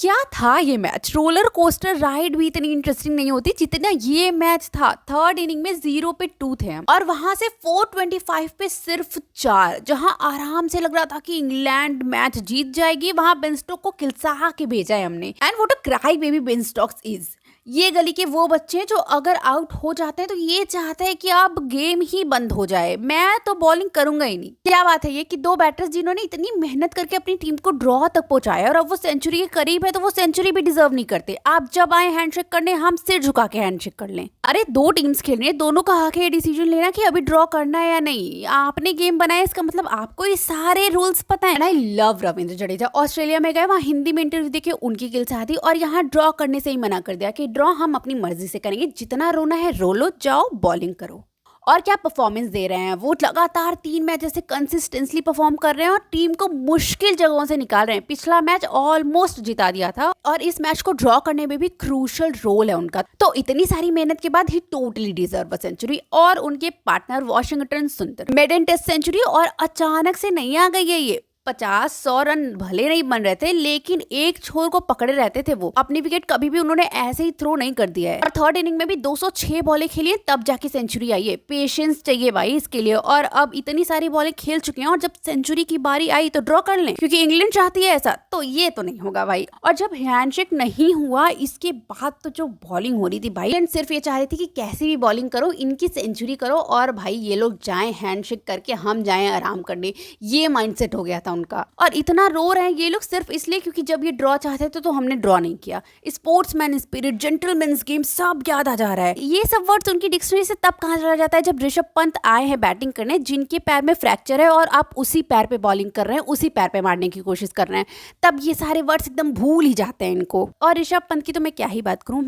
क्या था ये मैच? रोलर कोस्टर राइड भी इतनी इंटरेस्टिंग नहीं होती जितना ये मैच था। थर्ड इनिंग में 0 पे 2 थे हम और वहां से 425 पे सिर्फ 4, जहां आराम से लग रहा था कि इंग्लैंड मैच जीत जाएगी, वहां बेन स्टोक्स को खिलसा के भेजा है हमने। And what a cry baby Ben Stokes is. ये गली के वो बच्चे हैं जो अगर आउट हो जाते हैं तो ये चाहते हैं कि अब गेम ही बंद हो जाए, मैं तो बॉलिंग करूंगा ही नहीं। क्या बात है ये कि दो बैटर्स जिन्होंने इतनी मेहनत करके अपनी टीम को ड्रॉ तक पहुंचाया और अब वो सेंचुरी के करीब है तो वो सेंचुरी भी डिजर्व नहीं करते। आप जब आए हैंडशेक करने, हम सिर झुका के हैंडशेक कर लें। अरे दो टीम्स खेल रही है, दोनों का हक है ये डिसीजन लेना कि अभी ड्रॉ करना है या नहीं। आपने गेम बनाया, इसका मतलब आपको ये सारे रूल्स पता है। I love Ravindra Jadeja. Australia में गए, वहां हिंदी में इंटरव्यू देखे, उनकी गिल चाहती और यहाँ ड्रॉ करने से ही मना कर दिया कि ड्रॉ हम अपनी मर्जी से करेंगे, जितना रोना है रो लो, जाओ बॉलिंग करो। और क्या परफॉर्मेंस दे रहे हैं वो, लगातार 3 मैच से कंसिस्टेंटली परफॉर्म कर रहे हैं और टीम को मुश्किल जगहों से निकाल रहे हैं। पिछला मैच ऑलमोस्ट जिता दिया था और इस मैच को ड्रॉ करने में भी क्रूशियल रोल है उनका। तो इतनी सारी मेहनत के बाद ही टोटली डिजर्व अ सेंचुरी। और उनके पार्टनर वॉशिंगटन सुंदर, मेडन टेस्ट सेंचुरी, और अचानक से नहीं आ गई है ये। 50-100 रन भले नहीं बन रहे थे, लेकिन एक छोर को पकड़े रहते थे वो। अपनी विकेट कभी भी उन्होंने ऐसे ही थ्रो नहीं कर दिया है। और थर्ड इनिंग में भी 206 बॉलें खेली है, तब जाके सेंचुरी आई है। पेशेंस चाहिए भाई इसके लिए। और अब इतनी सारी बॉलें खेल चुके हैं और जब सेंचुरी की बारी आई तो ड्रॉ कर लें, क्योंकि इंग्लैंड चाहती है ऐसा, तो ये तो नहीं होगा भाई। और जब हैंडशेक नहीं हुआ, इसके बाद तो जो बॉलिंग हो रही थी भाई, एंड सिर्फ ये चाह रही थी कि कैसी भी बॉलिंग करो, इनकी सेंचुरी करो और भाई ये लोग जाएं हैंडशेक करके, हम जाएं आराम करने। ये माइंडसेट हो गया था उनका। और इतना रो रहे हैं ये लोग सिर्फ इसलिए क्योंकि जब ये ड्रॉ चाहते थे तो हमने ड्रॉ नहीं किया। स्पोर्ट्समैन स्पिरिट, जेंटलमैन्स गेम, सब याद आ जा रहा है। ये सब वर्ड्स उनकी डिक्शनरी से तब कहा चला जाता है जब ऋषभ पंत आए हैं बैटिंग करने, जिनके पैर में फ्रैक्चर है और आप उसी पैर पे बॉलिंग कर रहे हैं, उसी पैर पे मारने की कोशिश कर रहे हैं। तब ये सारे वर्ड्स एकदम भूल ही जाते हैं इनको। और ऋषभ पंत की तो मैं क्या ही बात करूं,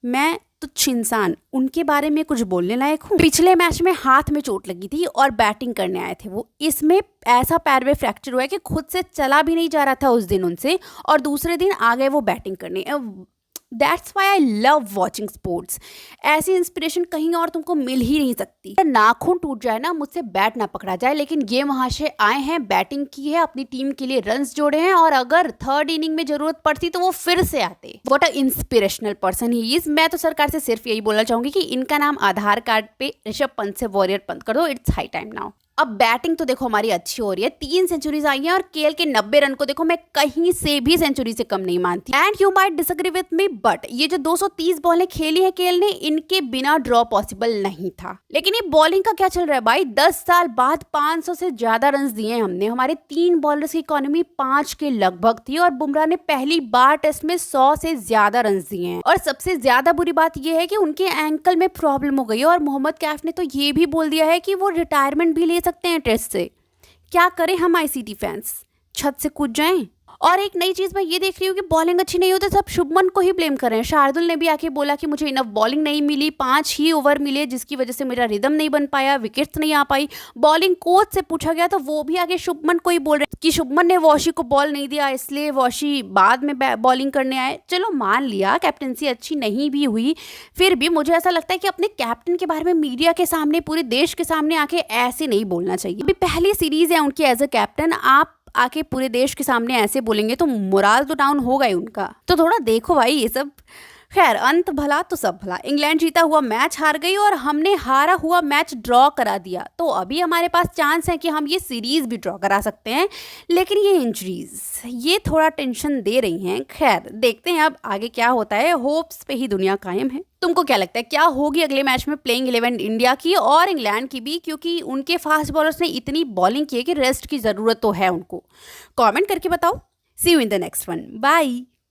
मैं तुच्छ इंसान, उनके बारे में कुछ बोलने लायक हूँ। पिछले मैच में हाथ में चोट लगी थी और बैटिंग करने आए थे वो। इसमें ऐसा पैर में फ्रैक्चर हुआ है कि खुद से चला भी नहीं जा रहा था उस दिन उनसे, और दूसरे दिन आ गए वो बैटिंग करने। That's why I love watching sports. ऐसी इंस्पिरेशन कहीं और तुमको मिल ही नहीं सकती। नाखून टूट जाए ना, मुझसे बैट ना पकड़ा जाए, लेकिन ये वहां से आए हैं, बैटिंग की है, अपनी टीम के लिए रन्स जोड़े हैं, और अगर थर्ड इनिंग में जरूरत पड़ती तो वो फिर से आते। What a inspirational person he is. मैं तो सरकार से सिर्फ यही बोलना चाहूंगी कि इनका नाम आधार कार्ड पे ऋषभ पंत से वॉरियर पंत कर दो। It's high time now. अब बैटिंग तो देखो हमारी अच्छी हो रही है, 3 सेंचुरीज आई हैं और केएल के 90 रन को देखो मैं कहीं से भी सेंचुरी से कम नहीं मानती। And you might disagree with me, but ये जो 230 बॉलें खेली है केएल ने, इनके बिना ड्रॉ पॉसिबल नहीं था। लेकिन ये बॉलिंग का क्या चल रहा है भाई, 10 साल बाद 500 से ज्यादा रन दिए हैं हमने। हमारे 3 बॉलर्स की इकोनॉमी 5 के लगभग थी और बुमराह ने पहली बार टेस्ट में 100 से ज्यादा रन दिए हैं। और सबसे ज्यादा बुरी बात यह है कि उनके एंकल में प्रॉब्लम हो गई है और मोहम्मद कैफ ने तो ये भी बोल दिया है कि वो रिटायरमेंट भी ले सकते हैं टेस्ट से। क्या करें हम आईसीटी फैंस, छत से कूद जाएं? और एक नई चीज मैं ये देख रही हूँ कि बॉलिंग अच्छी नहीं होती सब शुभमन को ही ब्लेम कर रहे हैं। शार्दुल ने भी आके बोला कि मुझे इनफ बॉलिंग नहीं मिली, 5 ही ओवर मिले जिसकी वजह से मेरा रिदम नहीं बन पाया, विकेट्स नहीं आ पाई। बॉलिंग कोच से पूछा गया तो वो भी आगे शुभमन को ही बोल रहे हैं कि शुभमन ने वॉशी को बॉल नहीं दिया, इसलिए वॉशी बाद में बॉलिंग करने आए। चलो मान लिया कैप्टनसी अच्छी नहीं भी हुई, फिर भी मुझे ऐसा लगता है कि अपने कैप्टन के बारे में मीडिया के सामने, पूरे देश के सामने आके ऐसे नहीं बोलना चाहिए। अभी पहली सीरीज है उनकी एज अ कैप्टन, आप आके पूरे देश के सामने ऐसे बोलेंगे तो मोराल तो डाउन होगा ही उनका। तो थोड़ा देखो भाई ये सब। खैर, अंत भला तो सब भला। इंग्लैंड जीता हुआ मैच हार गई और हमने हारा हुआ मैच ड्रॉ करा दिया। तो अभी हमारे पास चांस है कि हम ये सीरीज भी ड्रॉ करा सकते हैं, लेकिन ये इंजरीज ये थोड़ा टेंशन दे रही हैं। खैर देखते हैं अब आगे क्या होता है, होप्स पे ही दुनिया कायम है। तुमको क्या लगता है क्या होगी अगले मैच में प्लेइंग 11 इंडिया की और इंग्लैंड की भी, क्योंकि उनके फास्ट बॉलर्स ने इतनी बॉलिंग की है कि रेस्ट की जरूरत तो है उनको। कमेंट करके बताओ। See you in the next one, bye.